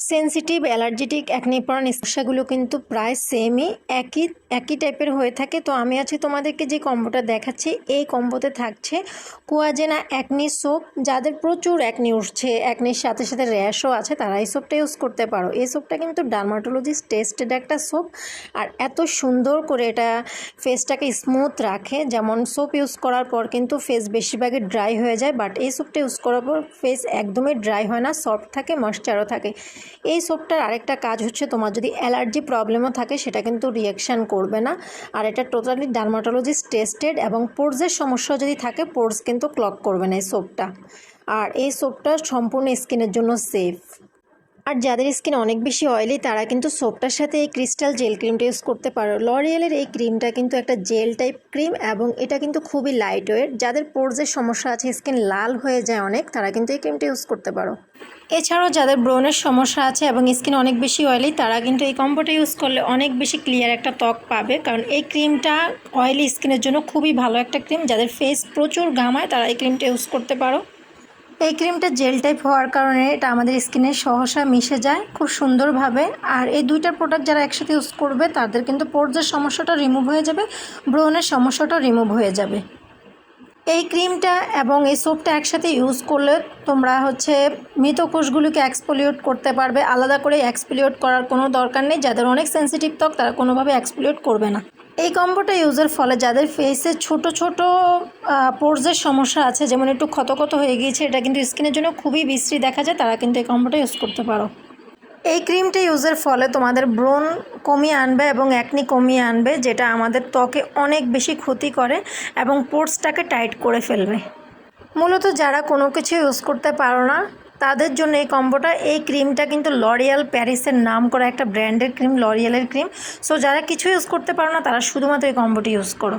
Sensitive অ্যালার্জেটিক acne prawn সমস্যাগুলো কিন্তু প্রায় সেমই একই টাইপের হয়ে থাকে। তো আমি আজকে তোমাদেরকে যে কম্বোটা দেখাচ্ছি, এই কম্বোতে থাকছে কোয়াজেনা অ্যাকনি সোপ। যাদের প্রচুর অ্যাকনি উঠছে, অ্যাকনির সাথে সাথে র্যাশও আছে, তারা এই সোপটা ইউজ করতে পারো। এই সোপটা কিন্তু ডার্মাটোলজিস্ট টেস্টেড একটা সোপ, আর এত সুন্দর করে এটা ফেসটাকে স্মুথ রাখে। যেমন সোপ ইউজ করার পর কিন্তু ফেস বেশিরভাগই ড্রাই হয়ে যায়, বাট এই সোপটা ইউজ করার পর ফেস একদমই ড্রাই হয় না, সফট থাকে, ময়েশ্চারও থাকে। এই সোপটার আরেকটা কাজ হচ্ছে, তোমার যদি অ্যালার্জি প্রবলেমও থাকে সেটা কিন্তু রিয়াকশান করবে না। আর এটা টোটালি ডার্মাটোলজিস্ট টেস্টেড, এবং পোর্সের সমস্যা যদি থাকে পোর্স কিন্তু ক্লগ করবে না এই সোপটা। আর এই সোপটা সম্পূর্ণ স্কিনের জন্য সেফ। আর যাদের স্কিন অনেক বেশি অয়েলি, তারা কিন্তু সোপটার সাথে এই ক্রিস্টাল জেল ক্রিমটা ইউজ করতে পারো। লরিয়েলের এই ক্রিমটা কিন্তু একটা জেল টাইপ ক্রিম, এবং এটা কিন্তু খুবই লাইট ওয়েট। যাদের পোর্সের সমস্যা আছে, স্কিন লাল হয়ে যায় অনেক, তারা কিন্তু এই ক্রিমটা ইউজ করতে পারো। এছাড়াও যাদের ব্রনের সমস্যা আছে এবং স্কিন অনেক বেশি অয়েলি, তারা কিন্তু এই কম্বোটা ইউজ করলে অনেক বেশি ক্লিয়ার একটা ত্বক পাবে। কারণ এই ক্রিমটা অয়েলি স্কিনের জন্য খুবই ভালো একটা ক্রিম। যাদের ফেস প্রচুর ঘামায়, তারা এই ক্রিমটা ইউজ করতে পারো। এই ক্রিমটা জেল টাইপ হওয়ার কারণে এটা আমাদের স্কিনে সহসা মিশে যায় খুব সুন্দরভাবে। আর এই দুইটা প্রোডাক্ট যারা একসাথে ইউজ করবে, তাদের কিন্তু পোর্সের সমস্যাটা রিমুভ হয়ে যাবে, ব্রনের সমস্যাটাও রিমুভ হয়ে যাবে। এই ক্রিমটা এবং এই সোপটা একসাথে ইউজ করলে তোমরা মৃত কোষগুলিকে এক্সফোলিয়েট করতে পারবে। আলাদা করে এক্সফোলিয়েট করার কোনো দরকার নেই। যাদের অনেক সেনসিটিভ ত্বক, তারা কোনোভাবে এক্সফোলিয়েট করবে না। এই কম্বোটা ইউজের ফলে যাদের ফেসে ছোট ছোট পোর্সের সমস্যা আছে, যেমন একটু ক্ষত ক্ষত হয়ে গিয়েছে, এটা কিন্তু স্কিনের জন্য খুবই বিশ্রী দেখা যায়, তারা কিন্তু এই কম্বোটা ইউজ করতে পারো। এই ক্রিমটা ইউজের ফলে তোমাদের ব্রণ কমিয়ে আনবে এবং অ্যাকনি কমিয়ে আনবে, যেটা আমাদের ত্বকে অনেক বেশি ক্ষতি করে এবং পোর্সটাকে টাইট করে ফেলবে। মূলত যারা কোনো কিছু ইউজ করতে পারো না, তাদের জন্য এই কম্বোটা। এই ক্রিমটা কিন্তু লরিয়াল প্যারিসের নাম করা একটা ব্র্যান্ডের ক্রিম, লরিয়ালের ক্রিম। সো যারা কিছু ইউজ করতে পারো না, তারা শুধুমাত্র এই কম্বোটি ইউজ করো।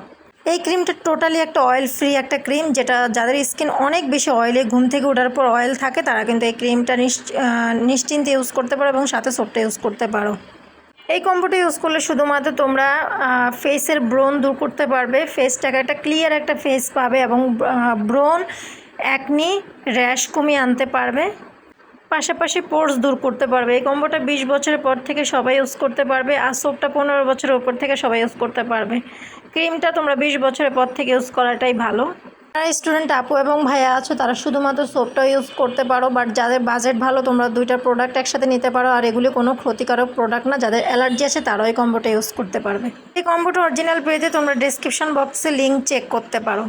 এই ক্রিমটা টোটালি একটা অয়েল ফ্রি একটা ক্রিম, যেটা যাদের স্কিন অনেক বেশি অয়েলি, ঘুম থেকে ওঠার পর অয়েল থাকে, তারা কিন্তু এই ক্রিমটা নিশ্চিন্তে ইউজ করতে পারো এবং সাথে সোপটা ইউজ করতে পারো। এই কম্বোটা ইউজ করলে শুধুমাত্র তোমরা ফেসের ব্রণ দূর করতে পারবে, ফেসটাকে একটা ক্লিয়ার একটা ফেস পাবে, এবং ব্রণ, অ্যাকনি, র্যাশ কমিয়ে আনতে পারবে, পাশাপাশি পোর্স দূর করতে পারবে। এই কম্বোটা 20 বছরের পর থেকে সবাই ইউজ করতে পারবে, আর সোপটা 15 বছরের উপর থেকে সবাই ইউজ করতে পারবে। ক্রিমটা তোমরা 20 বছরের পর থেকে ইউজ করাটাই ভালো। যারা স্টুডেন্ট আপু এবং ভাইয়া আছো, তারা শুধুমাত্র সোপটা ইউজ করতে পারো, বাট যাদের বাজেট ভালো, তোমরা দুইটা প্রোডাক্ট একসাথে নিতে পারো। আর এগুলি কোনো ক্ষতিকারক প্রোডাক্ট না। যাদের অ্যালার্জি আছে, তারাও এই কম্বোটা ইউজ করতে পারবে। এই কম্বোটা অরিজিনাল পেজে তোমরা ডেসক্রিপশন বক্সে লিঙ্ক চেক করতে পারো।